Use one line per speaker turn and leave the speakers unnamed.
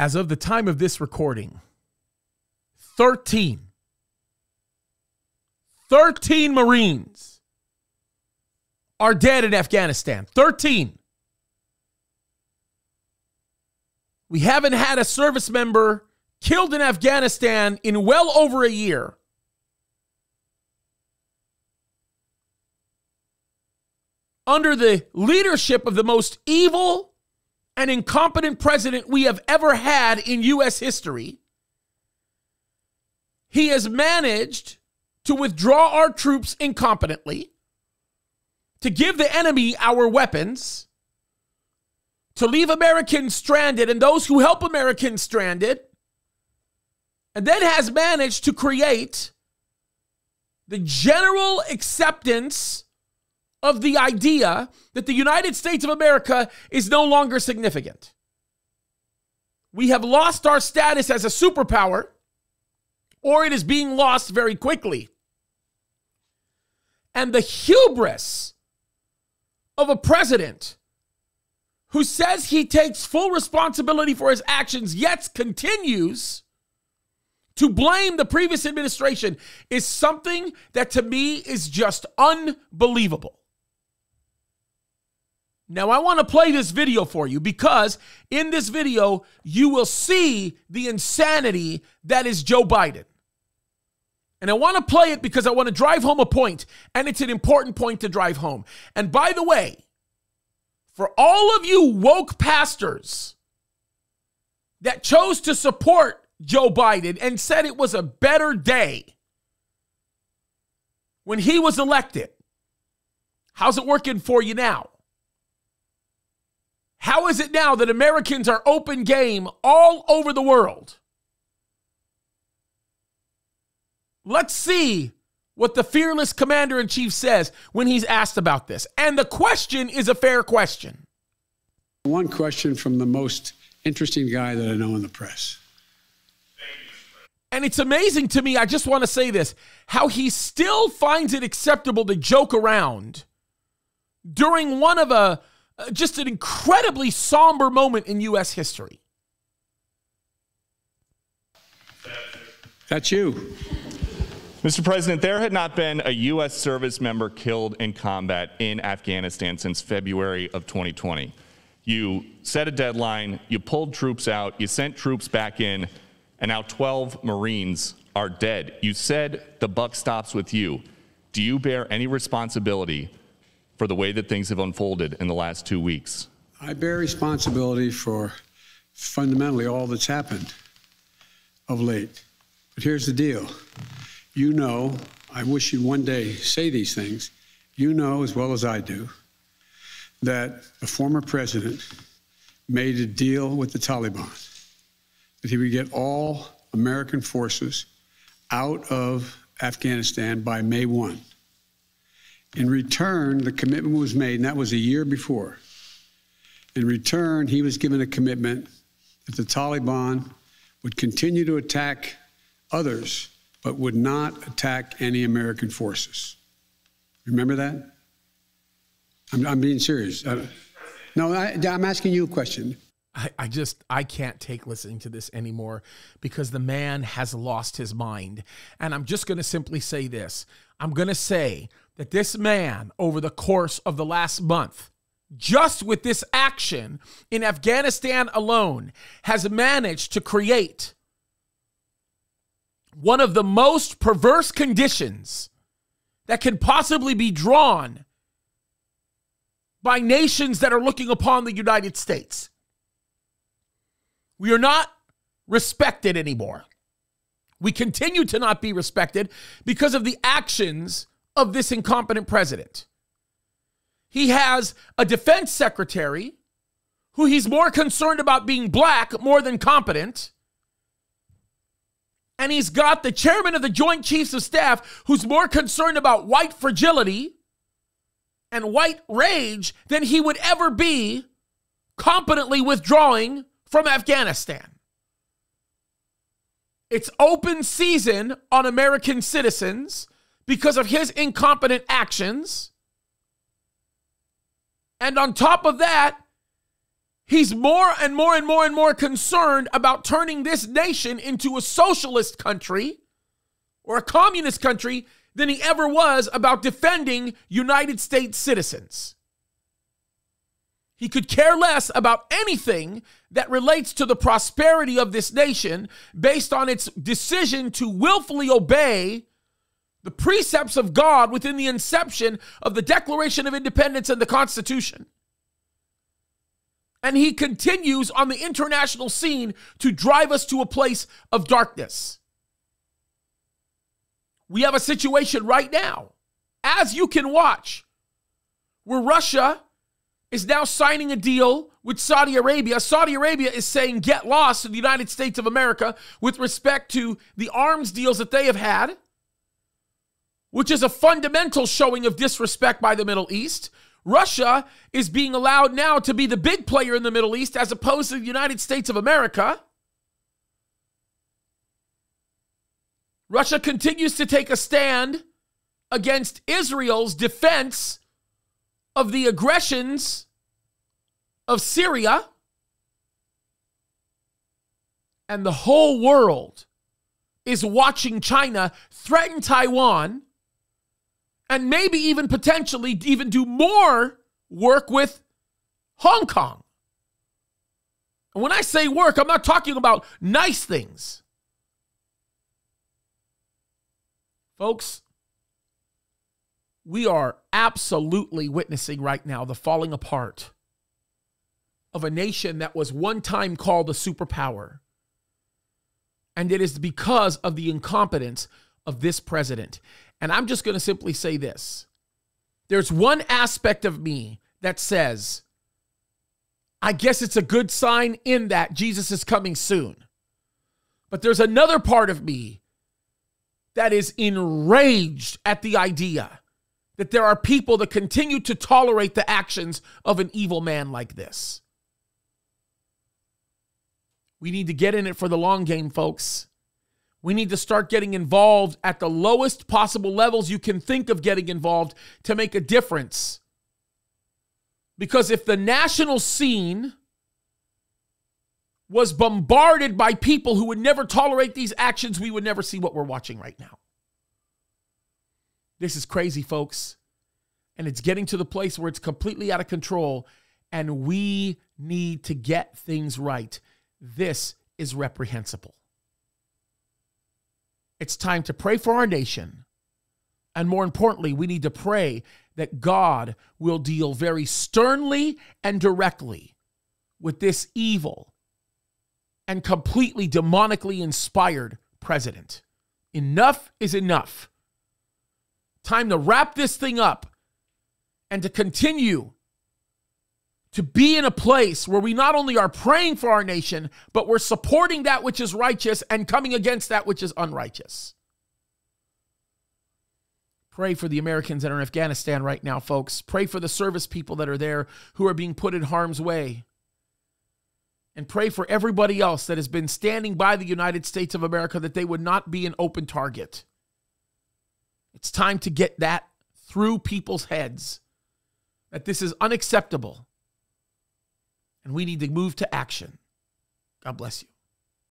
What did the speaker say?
As of the time of this recording, 13 Marines are dead in Afghanistan. 13. We haven't had a service member killed in Afghanistan in well over a year. Under the leadership of the most evil and incompetent president we have ever had in U.S. history, he has managed to withdraw our troops incompetently, to give the enemy our weapons, to leave Americans stranded and those who help Americans stranded, and then has managed to create the general acceptance of the idea that the United States of America is no longer significant. We have lost our status as a superpower, or it is being lost very quickly. And the hubris of a president who says he takes full responsibility for his actions, yet continues to blame the previous administration, is something that to me is just unbelievable. Now, I want to play this video for you because in this video, you will see the insanity that is Joe Biden. And I want to play it because I want to drive home a point, and it's an important point to drive home. And by the way, for all of you woke pastors that chose to support Joe Biden and said it was a better day when he was elected, how's it working for you now? How is it now that Americans are open game all over the world? Let's see what the fearless commander-in-chief says when he's asked about this. And the question is a fair question.
One question from the most interesting guy that I know in the press.
And it's amazing to me, I just want to say this, how he still finds it acceptable to joke around during one of just an incredibly somber moment in U.S. history.
That's you.
Mr. President, there had not been a U.S. service member killed in combat in Afghanistan since February of 2020. You set a deadline, you pulled troops out, you sent troops back in, and now 12 Marines are dead. You said the buck stops with you. Do you bear any responsibility for the way that things have unfolded in the last 2 weeks?
I bear responsibility for fundamentally all that's happened of late. But here's the deal. You know, I wish you'd one day say these things. You know as well as I do that the former president made a deal with the Taliban that he would get all American forces out of Afghanistan by May 1. In return, the commitment was made, and that was a year before. In return, he was given a commitment that the Taliban would continue to attack others, but would not attack any American forces. Remember that? I'm being serious. No, I'm asking you a question.
I can't take listening to this anymore because the man has lost his mind. And I'm just going to simply say this. I'm going to say that this man, over the course of the last month, just with this action in Afghanistan alone, has managed to create one of the most perverse conditions that can possibly be drawn by nations that are looking upon the United States. We are not respected anymore. We continue to not be respected because of the actions of this incompetent president. He has a defense secretary who he's more concerned about being black more than competent. And he's got the chairman of the Joint Chiefs of Staff who's more concerned about white fragility and white rage than he would ever be competently withdrawing from Afghanistan. It's open season on American citizens because of his incompetent actions. And on top of that, He's more and more and more and more concerned about turning this nation into a socialist country or a communist country than he ever was about defending United States citizens. He could care less about anything that relates to the prosperity of this nation based on its decision to willfully obey the precepts of God within the inception of the Declaration of Independence and the Constitution. And he continues on the international scene to drive us to a place of darkness. We have a situation right now, as you can watch, where Russia is now signing a deal with Saudi Arabia. Saudi Arabia is saying get lost to the United States of America with respect to the arms deals that they have had, which is a fundamental showing of disrespect by the Middle East. Russia is being allowed now to be the big player in the Middle East as opposed to the United States of America. Russia continues to take a stand against Israel's defense of the aggressions of Syria, and the whole world is watching China threaten Taiwan and maybe even potentially even do more work with Hong Kong. And when I say work, I'm not talking about nice things. Folks, we are absolutely witnessing right now the falling apart of a nation that was one time called a superpower. And it is because of the incompetence of this president. And I'm just going to simply say this. There's one aspect of me that says, I guess it's a good sign in that Jesus is coming soon. But there's another part of me that is enraged at the idea that there are people that continue to tolerate the actions of an evil man like this. We need to get in it for the long game, folks. We need to start getting involved at the lowest possible levels you can think of getting involved to make a difference. Because if the national scene was bombarded by people who would never tolerate these actions, we would never see what we're watching right now. This is crazy, folks. And it's getting to the place where it's completely out of control. And we need to get things right. This is reprehensible. It's time to pray for our nation. And more importantly, we need to pray that God will deal very sternly and directly with this evil and completely demonically inspired president. Enough is enough. Time to wrap this thing up and to continue to be in a place where we not only are praying for our nation, but we're supporting that which is righteous and coming against that which is unrighteous. Pray for the Americans that are in Afghanistan right now, folks. Pray for the service people that are there who are being put in harm's way. And pray for everybody else that has been standing by the United States of America that they would not be an open target. It's time to get that through people's heads, that this is unacceptable. And we need to move to action. God bless you.